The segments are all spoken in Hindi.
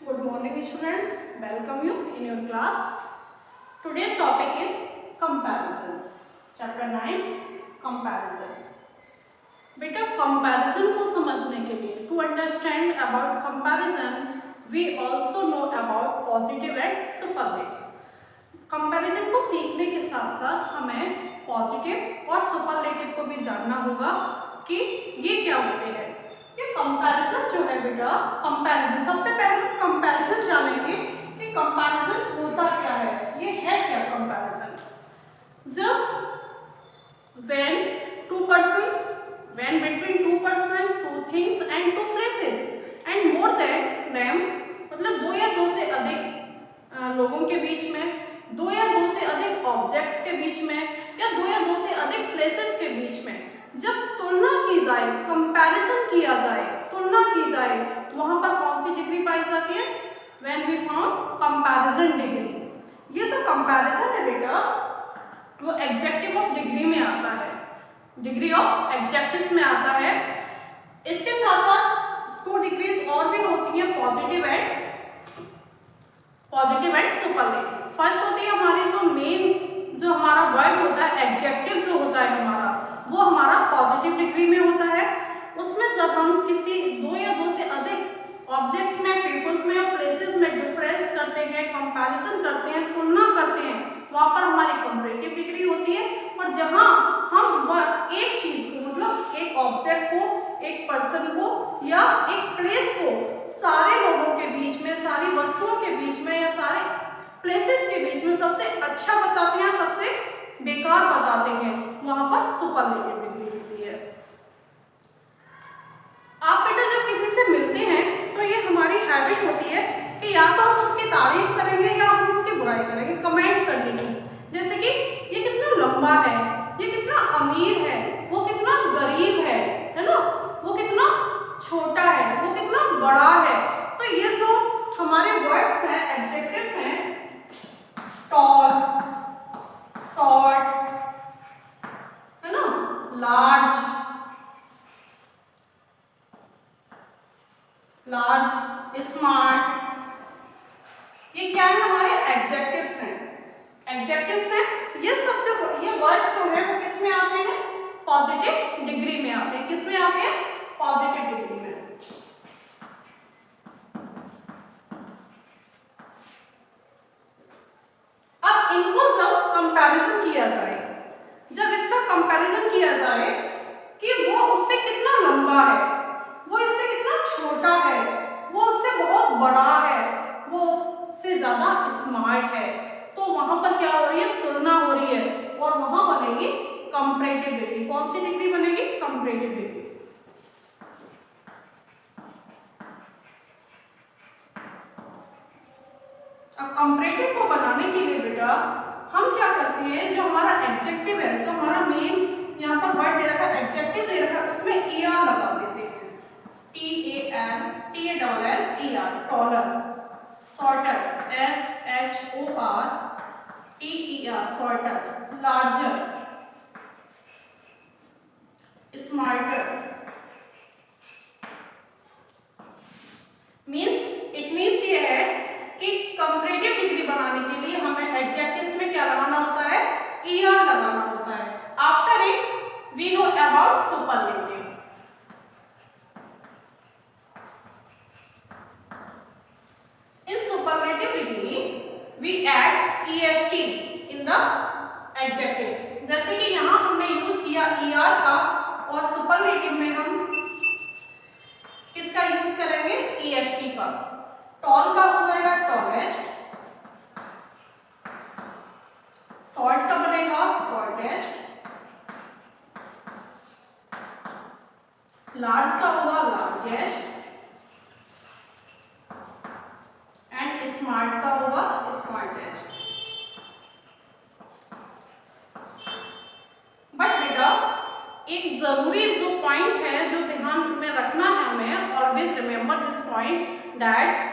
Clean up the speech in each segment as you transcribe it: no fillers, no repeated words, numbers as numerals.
Good morning students, welcome you in your class. Today's topic is comparison. Chapter 9 comparison. बेटा कंपैरिजन को समझने के लिए to understand about comparison we also know about positive and superlative. Comparison को सीखने के साथ साथ हमें पॉजिटिव और सुपरलेटिव को भी जानना होगा कि ये क्या होते हैं। ये कंपैरिजन जो है बेटा, कंपैरिजन सबसे पहले हम कंपैरिजन जानेंगे कि कंपैरिजन होता क्या है, ये है क्या कंपैरिजन। जब when between two person, two things and two places and more than them, मतलब दो या दो से अधिक लोगों के बीच में, दो या दो से अधिक ऑब्जेक्ट्स के बीच में या दो या दो से अधिक प्लेसेस के बीच में जब तुलना की जाए, कंपैरिजन किया जाए, तुलना की जाए, वहां पर कौन सी डिग्री पाई जाती है? When we found comparison degree. ये जो कंपैरिजन है बेटा वो एडजेक्टिव ऑफ डिग्री में आता है, डिग्री ऑफ एडजेक्टिव में आता है। इसके साथ साथ टू डिग्रीज और भी होती हैं, पॉजिटिव एंड सुपरलेटिव। फर्स्ट होती है हमारी जो मेन जो हमारा वर्ड होता है, एडजेक्टिव जो होता है हमारा, वो हमारा पॉजिटिव डिग्री में होता है। उसमें जब हम किसी दो या दो से अधिक ऑब्जेक्ट्स में, पीपल्स में और प्लेसेस में डिफरेंस करते हैं, कंपैरिजन करते हैं, तुलना करते हैं, वहाँ पर हमारी कंपैरेटिव डिग्री होती है। और जहाँ हम वह एक चीज़ को, मतलब एक ऑब्जेक्ट को, एक पर्सन को या एक प्लेस को सारे लोगों के बीच में, सारी वस्तुओं के बीच में या सारे प्लेसेस के बीच में सबसे अच्छा बताते हैं, सबसे बेकार बताते हैं, वहाँ पर सुपरलेटिव डिग्री होती है। आप बेटा जब किसी से मिलते हैं तो ये हमारी हैबिट होती है कि या तो हम उसकी तारीफ करेंगे या हम उसकी बुराई करेंगे, कमेंट करने की। जैसे कि ये कितना लंबा है, ये कितना अमीर है, वो कितना गरीब है ना, वो कितना छोटा है, वो कितना बड़ा है। तो ये जो हमारे वर्ड्स हैं, एडजेक्टिव्स हैं, टॉल, शॉर्ट, है ना, लार्ज, स्मार्ट, ये क्या है? हमारे एडजेक्टिव्स हैं। ये सबसे ये वर्ड्स जो है वो किस में आते हैं? पॉजिटिव डिग्री में आते हैं। किस में आते हैं? पॉजिटिव डिग्री में। अब इनको जब कंपैरिजन किया जाए, जब इसका कंपैरिजन किया जाए कि वो उससे कितना लंबा है, वो इससे कितना छोटा है, वो उससे बहुत बड़ा है, वो उससे ज्यादा स्मार्ट है, तो वहां पर क्या हो रही है? तुलना हो रही है और वहां बनेगी कंपैरेटिव डिग्री। कौन सी डिग्री बनेगी? Comparative degree. अब कंपैरेटिव को बनाने के लिए बेटा हम क्या करते हैं, जो हमारा एडजेक्टिव है, जो हमारा मेन यहाँ पर वर्ड दे रखा है, एडजेक्टिव दे रखा है, उसमें er लगा देते हैं। TALLER, taller, shorter, SHORTER, shorter, larger, smarter. It means ये है कि कंपैरेटिव डिग्री बनाने के लिए हमें एडजेक्टिव्स में क्या लगाना होता है? er लगाना होता है। After it we know about superlative. In superlative degree we add est in the adjectives। जैसे कि यहाँ हमने यूज किया er का, और सुपरलेटिव में हम किसका यूज करेंगे? est का। टॉल का हो जाएगा टॉलेस्ट, शॉर्ट का बनेगा शॉर्टेस्ट, लार्ज का होगा लार्जेस्ट, एंड स्मार्ट का होगा स्मार्टेस्ट। बट बेटा एक जरूरी जो पॉइंट है, जो ध्यान में रखना है हमें, always remember this point that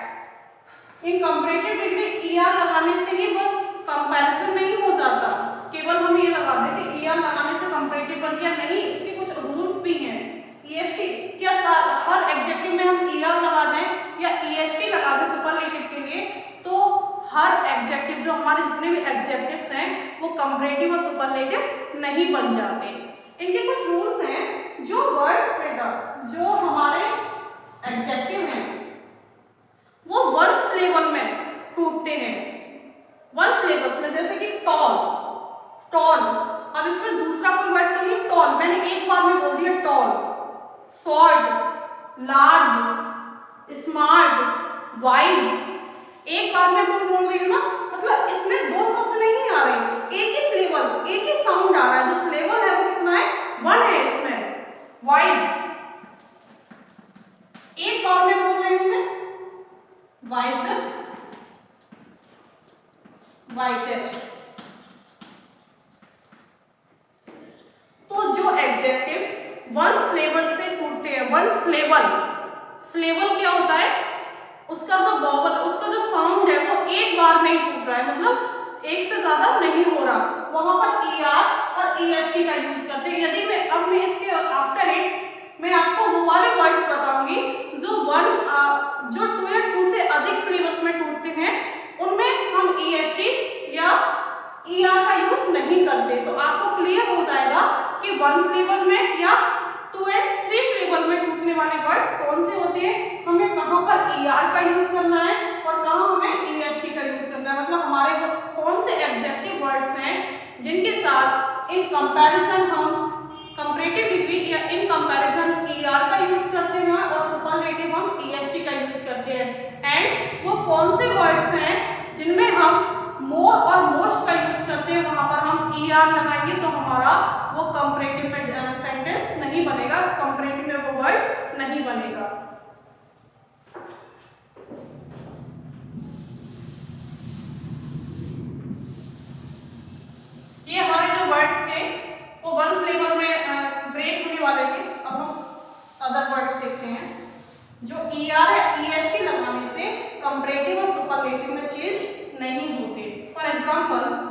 in comparative degree er लगाने से ही बस कंपैरिजन नहीं हो जाता। केवल हम ये लगा दें कि er लगाने से कंपैरेटिव बन गया, नहीं, इसके कुछ रूल्स भी हैं। est क्या हर एडजेक्टिव में हम er लगा दें या est लगा दें सुपरलेटिव एडजेक्टिव्स हैं वो कंपैरेटिव और सुपरलेटिव नहीं बन जाते। इनके कुछ रूल्स हैं। जो वर्ड्स बेटा जो हमारे एडजेक्टिव हैं वो वन सिलेबल में टूटते हैं, वन सिलेबल्स में, जैसे कि टॉल, टॉल। अब इसमें दूसरा कोई वर्ड तो नहीं, टॉल मैंने एक बार में बोल दिया tall, short, large, smart, wise, एक बार में तुम बोल रही हो ना, मतलब इसमें दो शब्द नहीं आ रहे, एक ही सिलेबल, एक ही साउंड आ रहा है, जो सिलेबल है वो कितना है, वन है इसमें। वाइज एक बार में बोल रही हूं मैं, वाइजर, वाइजेस्ट। तो जो एडजेक्टिव्स वन सिलेबल से टूटते हैं, वन सिलेबल, सिलेबल क्या होता है, उसका जो वॉवल, उसका जो साउंड है वो एक बार में ही टूट रहा है, मतलब एक से ज्यादा नहीं हो रहा, वहां पर ER और EST का यूज करते हैं। यदि मैं अब मैं इसके आफ्टर इट मैं आपको वो वाले वर्ड्स बताऊंगी जो जो 2 या 2 से अधिक सिलेबस में टूटते हैं, उनमें हम EST या ER का यूज नहीं करते। तो आपको क्लियर हो जाएगा कि वन सिलेबल में या 2 एंड 3 सिलेबल में टूटने वाले वर्ड्स कौन से होते हैं, हमें कहां पर ER का यूज करना है और कहां हमें EST का यूज करना है, मतलब हमारे वो कौन से एडजेक्टिव वर्ड्स हैं जिनके साथ इन कंपैरिजन हम कंपैरेटिव डिग्री या इन कंपैरिजन ER का यूज करते हैं और सुपरलेटिव हम EST का यूज करते हैं। एंड वो कौन से वर्ड्स हैं जिनमें हम मोर और मोस्ट का यूज करते हैं, वहां पर हम ER लगाएंगे तो हमारा वो कंपैरेटिव में सेंटेंस नहीं बनेगा, कंपैरेटिव में वो वर्ड नहीं बनेगा। ये हमारे जो वर्ड्स थे वो वन सिलेबल में ब्रेक होने वाले थे। अब हम अदर वर्ड्स देखते हैं। जो ER है EST लगाने से कंपैरेटिव और सुपरलेटिव में चेंज नहीं होते। For example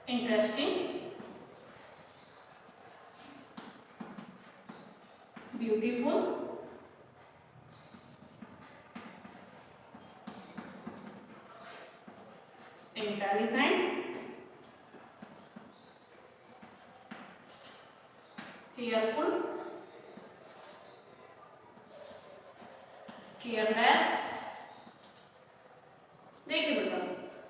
interesting, beautiful, intelligent, careful, careless. देखिए बेटा,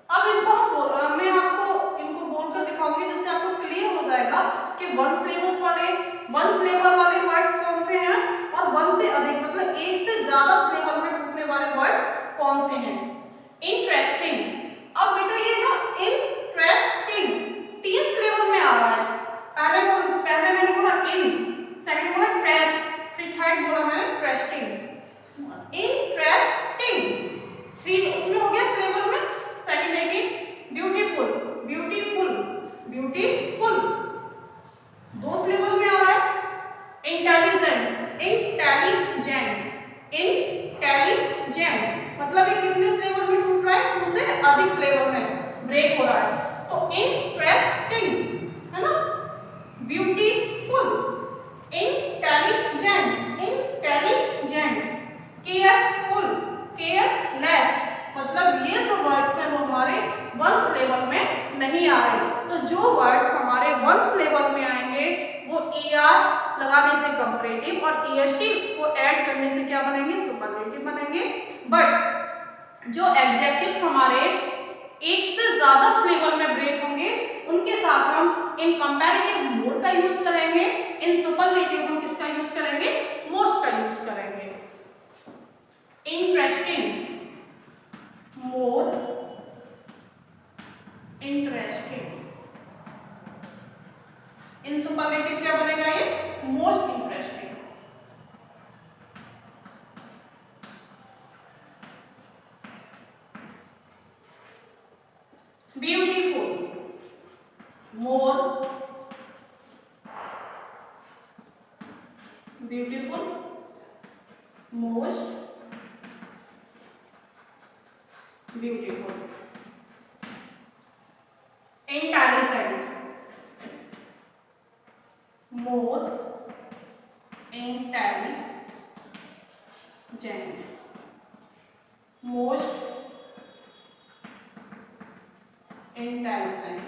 अब इनको हम मैं आपको इनको बोलकर दिखाऊंगी जिससे आपको क्लियर हो जाएगा कि वन सिलेबल वाले वर्ड्स कौन से हैं और वन से अधिक मतलब एक से ज्यादा सिलेबल में टूटने वाले वर्ड्स कौन से हैं। इंटरेस्टिंग, अब बेटा ये ना इंटरेस्टिंग 3 सिलेबल में आ रहा है। पहले मैंने बोला इन, सेकंड बोला ट्रेस, फिर थर्ड बोला मैंने ट्रेस्टिंग। इंटरेस्टिंग 3 उसमें हो गया सिलेबल में। सेकंड देखिए ब्यूटीफुल, ब्यूटीफुल, ब्यूटीफुल 2 सिलेबल में आ रहा है। इंटेलिजेंट, इंटेलिजेंट, इंटेलिजेंट मतलब ये कितने सिलेबल में टूट रहा है, 2 से अधिक सिलेबल में ब्रेक हो रहा है। तो इंटरेस्टिंग है ना, beautiful, intelligent, intelligent, careful, careless मतलब ये जो वर्ड्स हैं वो हमारे वन सिलेबल में नहीं आ रहे। तो जो वर्ड्स हमारे वन सिलेबल में आएंगे वो ER लगाने से कंपैरेटिव और EST को ऐड करने से क्या बनेंगे, सुपरलेटिव बनेंगे। बट जो एडजेक्टिव्स हमारे एक से ज्यादा सिलेबल में ब्रेक होंगे उनके साथ हम इन कंपैरेटिव मोर का यूज करेंगे, इन सुपरलेटिव हम किसका यूज करेंगे, मोस्ट का यूज करेंगे। इंटरेस्टिंग, मोर इंटरेस्टिंग, इन सुपरलेटिव क्या बनेगा, ये most interesting. Beautiful, more beautiful, most beautiful. Intelligent, more intelligent,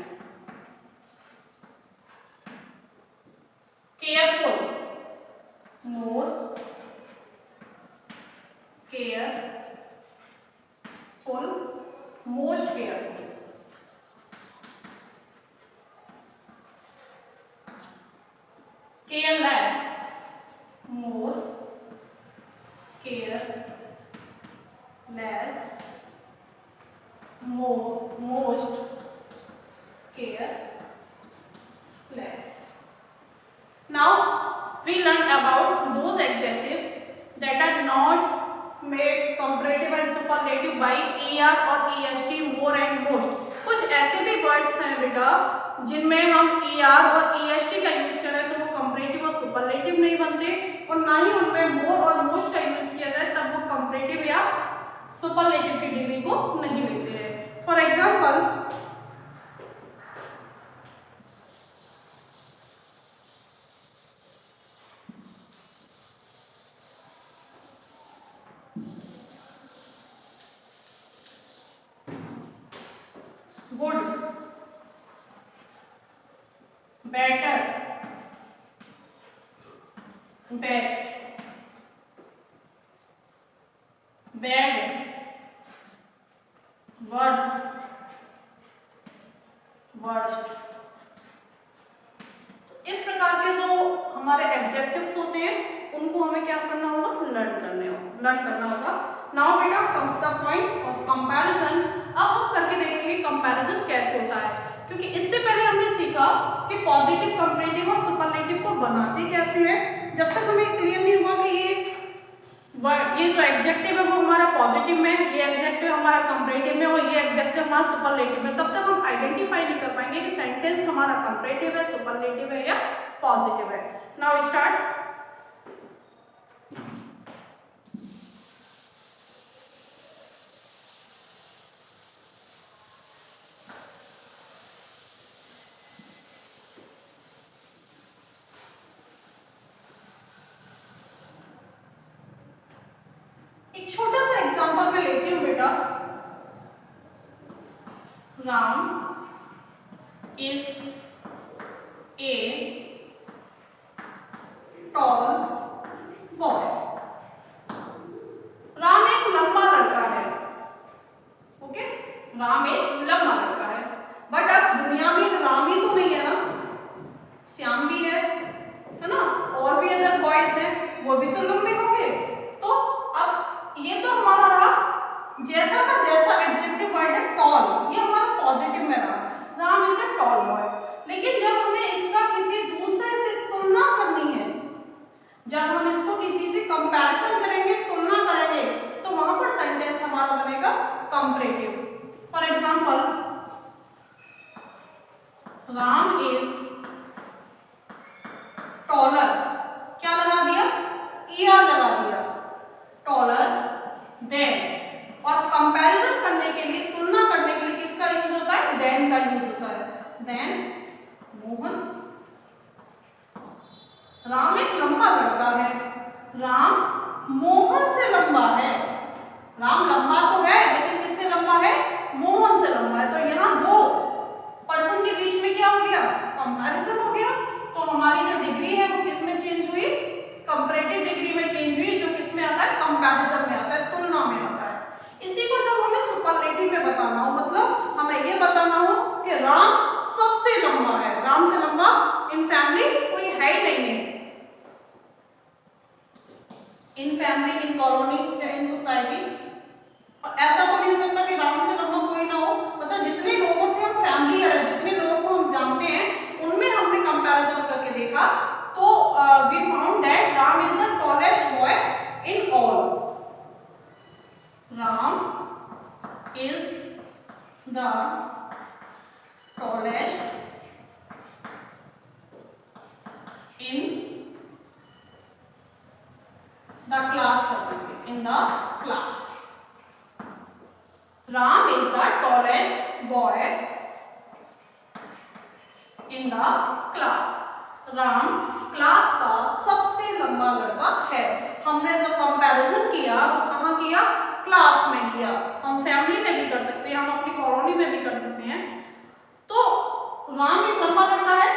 careful, more careful, most careful, careless, more careless, most careless. Now we learn about those adjectives that are not made comparative and superlative by er और est, more and most. कुछ ऐसे भी वर्ड्स हैं बेटा जिनमें हम er और est का यूज करें तो वो कंपैरेटिव और सुपरलेटिव नहीं बनते, और ना ही उनमें मोर और मोस्ट का यूज किया जाए तब वो कंपैरेटिव या सुपरलेटिव की डिग्री को नहीं लेते हैं. For example, good, better, best, bad, worse, worst. इस प्रकार के जो हमारे एडजेक्टिव्स होते हैं उनको हमें क्या करना होगा, लर्न करना होगा. नाउ बेटा come to the point of comparison. अब हम करके देखेंगे कंपैरिजन कैसे होता है, क्योंकि इससे पहले हमने सीखा कि पॉजिटिव, कंपैरेटिव और सुपरलेटिव को बनाते कैसे हैं. जब तक हमें क्लियर नहीं हुआ कि ये जो एडजेक्टिव है वो हमारा पॉजिटिव में, ये एडजेक्टिव हमारा कंपैरेटिव में और ये एडजेक्टिव हमारा सुपरलेटिव में, तब तक हम आइडेंटिफाई नहीं कर पाएंगे कि सेंटेंस हमारा कंपैरेटिव है, सुपरलेटिव है या पॉजिटिव है. Now start. एक छोटा सा एग्जांपल मैं लेती हूँ बेटा. Ram is a tall boy. Ram एक लंबा लड़का है. ओके, राम एक लंबा लड़का है. बट अब दुनिया में एक राम ही तो नहीं है ना, श्याम भी है ना, और भी अदर बॉयज हैं, वो भी तो लंबे होंगे. तो अब ये तो हमारा रहा जैसा का जैसा एडजेक्टिव वर्ड है टॉल, ये हमारा पॉजिटिव में रहा. Ram is a tall boy. लेकिन जब हमें इसका किसी दूसरे से तुलना करनी है, जब हम इसको किसी से कंपैरिजन करेंगे, तुलना करेंगे, तो वहां पर सेंटेंस हमारा बनेगा comparative. For example, Ram is taller. क्या लगा दिया, er लगा दिया, टॉलर देन. और कंपैरिजन करने के लिए, तुलना करने के लिए किसका यूज होता है, देन का यूज होता है. देन मोहन. राम एक लंबा लड़का है, राम मोहन से लंबा है. राम लंबा तो है लेकिन किससे लंबा है, मोहन से लंबा है. तो यहाँ दो पर्सन के बीच में क्या हो गया, कंपैरिजन हो गया. तो हमारी जो डिग्री है वो किसमें चेंज हुई, कंपैरेटिव डिग्री में चेंज हुई, जो किसमें आता है, कंपैरिजन में आता है, तुलना में आता है. इसी को जब हमें सुपरलेटिव में बताना हो, मतलब हमें ये बताना हो कि राम सबसे लंबा है, राम से लंबा इन फैमिली कोई है ही नहीं है, इन फैमिली, इन कॉलोनी या इन सोसाइटी. और ऐसा तो नहीं हो सकता कि राम से लंबा कोई ना हो. मतलब जितने लोगों से हम फैमिलियर है, जितने लोगों को हम जानते हैं, उनमें हमने कंपैरिजन करके देखा तो we found that Ram is the tallest boy in all. Ram is the tallest in the class. In the class, Ram is the tallest boy in the class. Ram class का सबसे लंबा लड़का है. हमने जो कंपैरिजन किया वो कहाँ किया, क्लास में किया. हम फैमिली में भी कर सकते हैं, हम अपनी कॉलोनी में भी कर सकते हैं. राम एक लंबा लड़का है,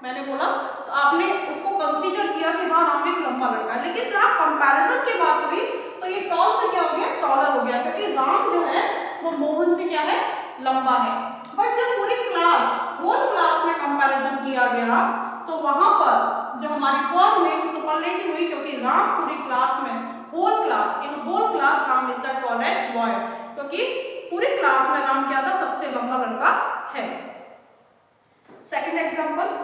मैंने बोला, तो आपने उसको कंसीडर किया कि हाँ राम एक लंबा लड़का है, लेकिन जहाँ कंपैरिजन की बात हुई तो ये टॉल से क्या हो गया, टॉलर हो गया, क्योंकि राम जो है वो मोहन से क्या है, लंबा है। बट जब पूरी क्लास, होल क्लास में कंपैरिजन किया गया तो वहां पर जो हमारी फॉर्म हुई वो सुपरलेटिव हुई, क्योंकि राम पूरी क्लास में, whole class, in whole class Ram is the tallest boy, क्योंकि पूरी क्लास में राम क्या था, सबसे लंबा लड़का है। Second example,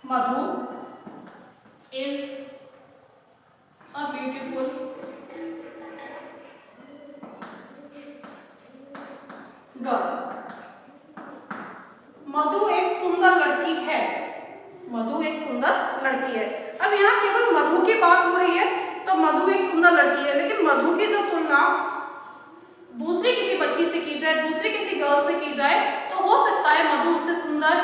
Madhu is a beautiful girl. मधु एक सुंदर लड़की है, मधु एक सुंदर लड़की है। अब यहाँ केवल मधु की बात हो रही है तो मधु एक सुंदर लड़की है, लेकिन मधु की जब तुलना दूसरी किसी बच्ची से की जाए, दूसरी किसी गर्ल से की जाए, तो हो सकता है मधु उससे सुंदर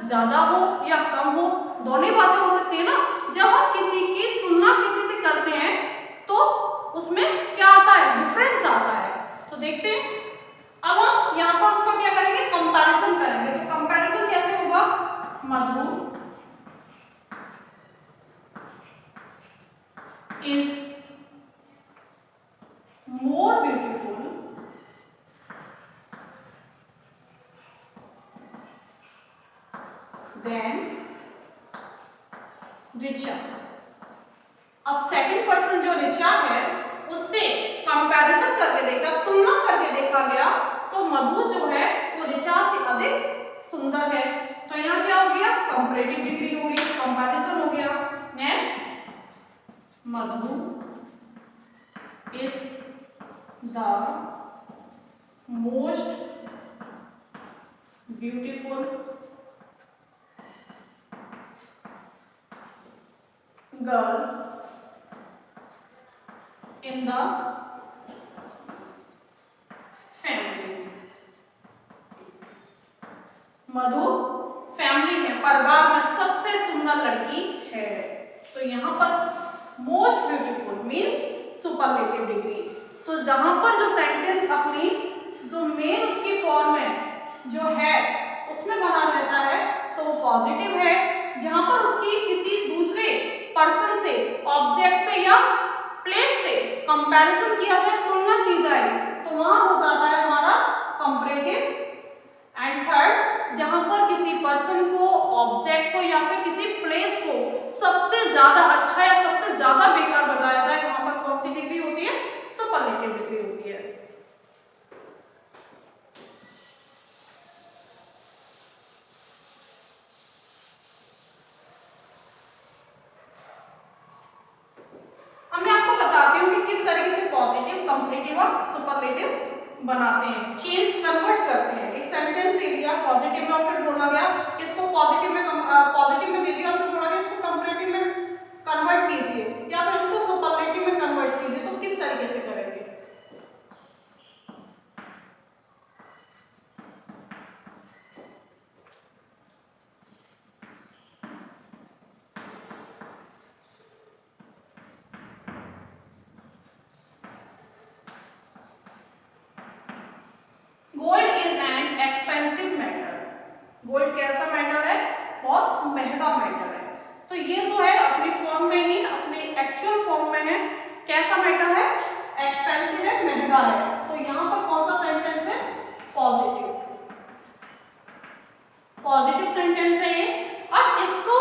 ज्यादा हो या कम हो, दोनों बातें हो सकती है ना। जब हम किसी की तुलना किसी से करते हैं तो उसमें क्या आता है, डिफरेंस आता है। तो देखते हैं, अब हम यहाँ पर उसका क्या करेंगे, कंपैरिजन करेंगे। तो कंपैरिजन कैसे होगा, Madhu is more beautiful than Richa. अब सेकंड पर्सन जो रिचा है उससे कंपैरिजन करके देखा, तुलना करके देखा गया तो मधु जो है वो रिचा से अधिक सुंदर है। तो यहाँ क्या हो गया, कंपैरेटिव डिग्री हो गई, कंपैरिजन हो गया। Next, Madhu is the most beautiful girl in the family. Madhu family में, परिवार में सबसे सुंदर लड़की है। तो यहाँ पर most beautiful means superlative degree. तो जहां पर जो सेंटेंस अपनी जो मेन उसकी फॉर्म में जो है उसमें बना रहता है तो वो पॉजिटिव है। जहां पर उसकी किसी दूसरे पर्सन से, ऑब्जेक्ट से या प्लेस से कंपैरिजन किया जाए, तुलना की जाए, तो वहां हो जाता है हमारा कंपैरेटिव। एंड थर्ड, जहां पर किसी पर्सन को, ऑब्जेक्ट को या फिर किसी प्लेस को सबसे ज्यादा अच्छा या सबसे ज्यादा बेकार बताया जाए, वहां पर कौन सी डिग्री होती है, सुपरलेटिव डिग्री होती है। किस तरीके से पॉजिटिव, कंपैरेटिव और सुपरलेटिव बनाते हैं, चेंज कन्वर्ट करते हैं। एक सेंटेंस दे दिया, पॉजिटिव में और फिर बोला गया इसको पॉजिटिव में दे दिया और फिर बोला गया इसको कंपैरेटिव में कन्वर्ट कीजिए या फिर इसको सुपरलेटिव में कन्वर्ट कीजिए, तो किस तरीके से करेंगे। Gold is an expensive metal. Gold कैसा मेटल है, बहुत महंगा मेटल है। तो ये जो है अपनी फॉर्म में ही, अपने एक्चुअल फॉर्म में है, कैसा मेटल है, एक्सपेंसिव है, महंगा है। तो यहाँ पर कौन सा सेंटेंस है, पॉजिटिव, पॉजिटिव सेंटेंस है ये। अब इसको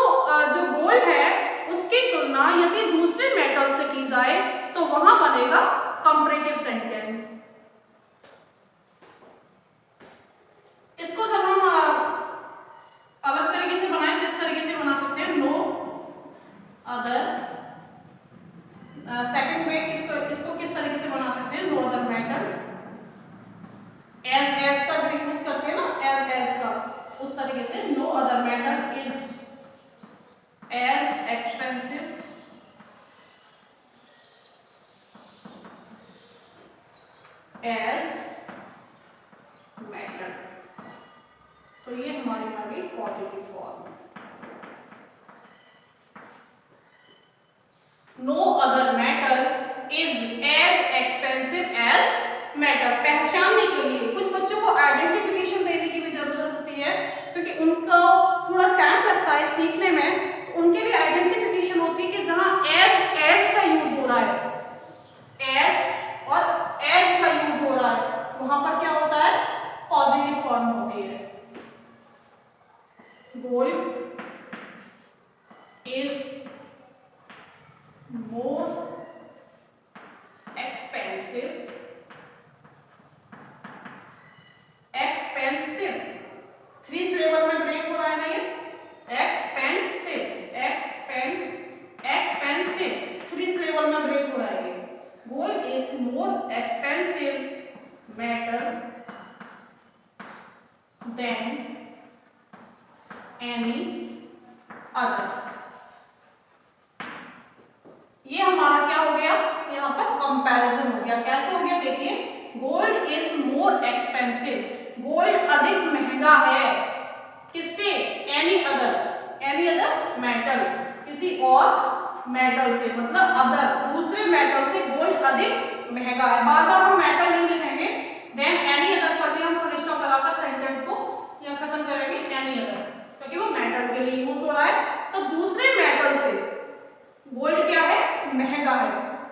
जो गोल्ड है उसकी तुलना यदि दूसरे मेटल से की जाए तो वहां बनेगा कंपैरेटिव सेंटेंस। इसको जब हम अलग तरीके से बनाएं, किस तरीके से बना सकते हैं, नो अदर, सेकंड वे इसको किस तरीके से बना सकते हैं, नो अदर मेटल, एज का जो यूज करते हैं ना, एज का, उस तरीके से no other metal is as expensive as metal. तो ये हमारी आ गई positive form. No other metal is as expensive as metal. पहचानने के लिए कुछ बच्चों को आइडेंटिफिकेशन देने की भी जरूरत होती है, क्योंकि उनको थोड़ा टाइम लगता है सीखने में, तो उनके लिए आइडेंटिफिकेशन होती है कि जहां एज का यूज हो रहा है, एज और एज का यूज हो रहा है, वहां पर क्या होता है, पॉजिटिव फॉर्म होती है। Gold is more expensive, expensive 3 syllable में ब्रेक हो रहा है ना ये, एक्सपेंसिव, एक्सपेंसिव 3 सिलेबल में ब्रेक हो रहा है ये। Gold is more expensive metal than any other. ये हमारा क्या हो गया, यहाँ पर कंपैरिजन हो गया। कैसे हो गया देखिए, gold is more expensive, gold अधिक महंगा है किससे, एनी अदर मेटल, किसी और मेटल से, मतलब अदर दूसरे मेटल से गोल्ड अधिक महंगा है। बार बार हम मेटल नहीं लिखेंगे, देन एनी अदर पर भी हम फुल स्टॉप लगाकर सेंटेंस को यह खत्म करेंगे, एनी अदर, क्योंकि वो मेटल के लिए यूज हो रहा है। तो दूसरे मेटल से गोल्ड क्या है, महंगा है।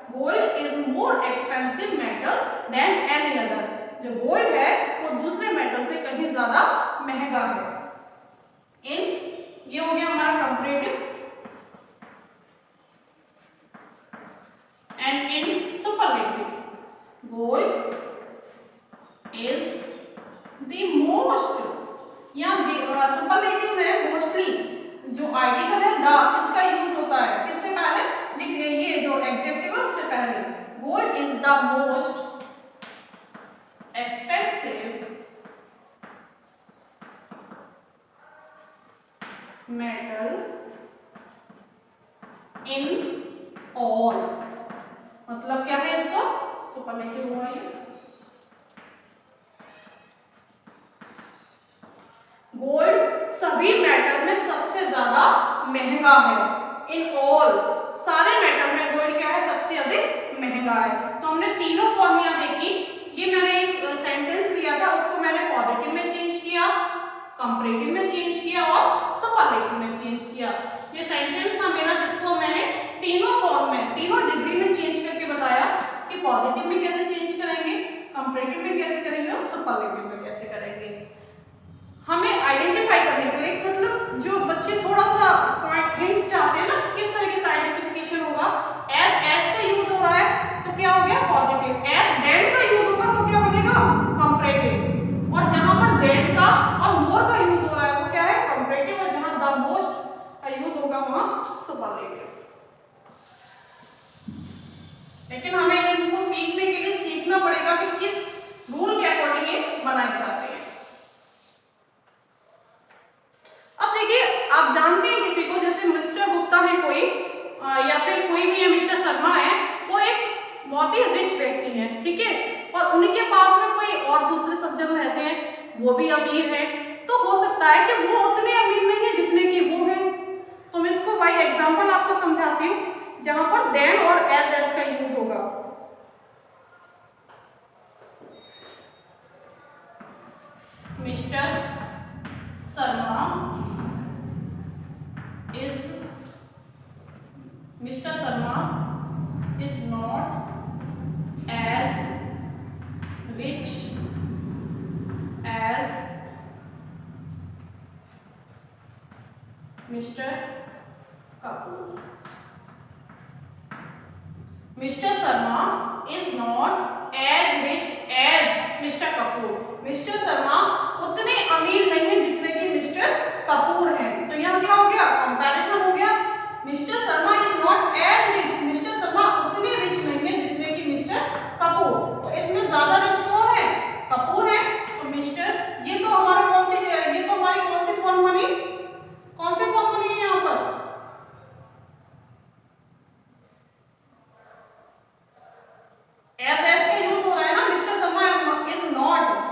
Gold is more expensive metal than any other, जो गोल्ड है वो दूसरे मेटल से कहीं ज्यादा महंगा है। ये हो गया हमारा comparative. And in superlative, gold is the most, या सुपरलेटिव में मोस्टली जो आर्टिकल है द, इसका यूज होता है किससे पहले, ये जो एडजेक्टिव है उससे पहले। Gold is the most expensive metal in all, मतलब क्या है इसका, सुपरलेटिव हुआ ये। गोल्ड सभी मेटल में सबसे ज्यादा महंगा है। इन ऑल, सारे मेटल में गोल्ड क्या है, सबसे अधिक महंगा है। तो हमने तीनों फॉर्मूला देखी। ये मैंने एक सेंटेंस लिया था, उसको मैंने पॉजिटिव में चेंज किया, कंपैरेटिव में चेंज किया और सुपरलेटिव में चेंज किया। ये सेंटेंस था मेरा, जिसको मैंने तीनों फॉर्म में, तीनों डिग्री में चेंज करके बताया कि पॉजिटिव में कैसे चेंज करेंगे, कंपैरेटिव में कैसे करेंगे और सुपरलेटिव में कैसे करेंगे। हमें आइडेंटिफाई करने के लिए, मतलब जो बच्चे थोड़ा सा पॉइंट हिंट चाहते हैं ना, किस तरीके से आइडेंटिफिकेशन होगा, एज का यूज हो रहा है तो क्या हो गया, पॉजिटिव। एज देन का यूज होगा तो क्या बनेगा, कंपैरेटिव। और जहां पर देन का और मोर का यूज हो रहा है वो क्या है, कंपैरेटिव। और जहां द मोस्ट का यूज होगा वहां सुपरलेटिव। लेकिन हमें इनको सीखने के लिए सीखना पड़ेगा कि किस रूल के अकॉर्डिंग ये बनाए जाते हैं। अब देखिए, आप जानते हैं किसी को, जैसे मिस्टर गुप्ता है कोई, या फिर कोई भी है, मिस्टर शर्मा है, वो एक बहुत ही रिच व्यक्ति है, ठीक है, और उनके पास में कोई और दूसरे सज्जन रहते हैं, वो भी अमीर है। तो हो सकता है कि वो उतने अमीर नहीं है जितने कि वो है। तो मैं इसको बाई एग्जांपल आपको समझाती हूँ, जहां पर देन और एज का यूज होगा। Mister Sharma is not as rich as Mr. Kapoor. Mr. Sharma is not as rich as Mr. Kapoor. Mr. Sharma उतने अमीर नहीं है जितने कि मिस्टर कपूर हैं। तो यहाँ क्या हो गया, कंपैरिजन हो गया। Mister Sharma is not as rich, mister Sharma उतने रिच नहीं है जितने कि मिस्टर कपूर। तो इसमें ज्यादा रिच कौन है, कपूर है। तो मिस्टर, ये तो हमारा कौन सी, ये तो हमारी कौन सी फॉर्म बनी, कौन सी फॉर्म बनी है यहाँ पर, एज का यूज हो रहा है ना। Mister Sharma is not,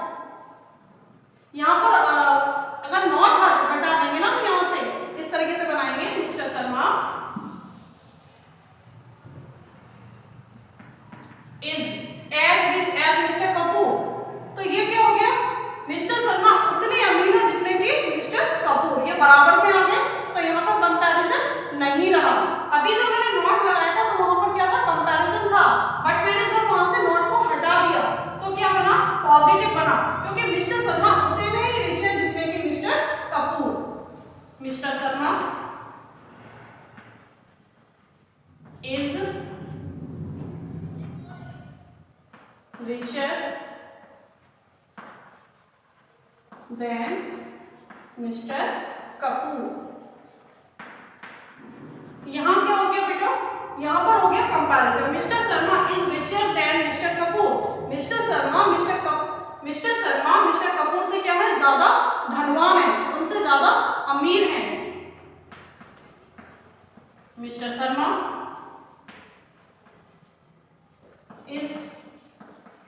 then mister Kapoor. यहाँ क्या हो गया बेटा, यहाँ पर हो गया comparison. Mister Sharma is richer than mister Kapoor. Mister Sharma mister Kapoor से क्या है, ज्यादा धनवान है, उनसे ज्यादा अमीर है। Mister Sharma is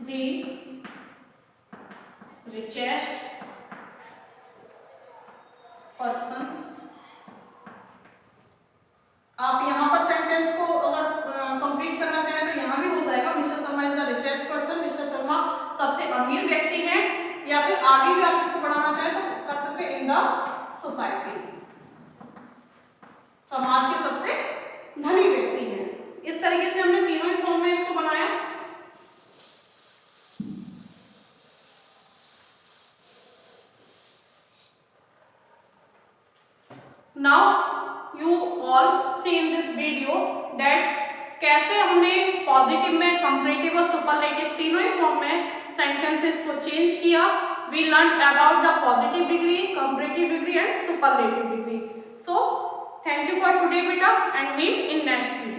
the richest person. आप यहाँ पर सेंटेंस को अगर कंप्लीट करना चाहें तो यहाँ भी हो जाएगा, mister Sharma is the richest person, mister Sharma सबसे अमीर व्यक्ति है, या फिर आगे भी आप इसको बढ़ाना चाहें तो कर सकते हैं इन द सोसाइटी, समाज के सबसे धनी व्यक्ति है। इस तरीके से हमने तीनों ही फॉर्म में इसको बनाया। Now you all see in this video that कैसे हमने पॉजिटिव में, कंपैरेटिव और सुपरलेटिव तीनों ही फॉर्म में सेंटेंसेस को चेंज किया। We learned about the positive degree, comparative degree and superlative degree. So thank you for today beta and meet in next video.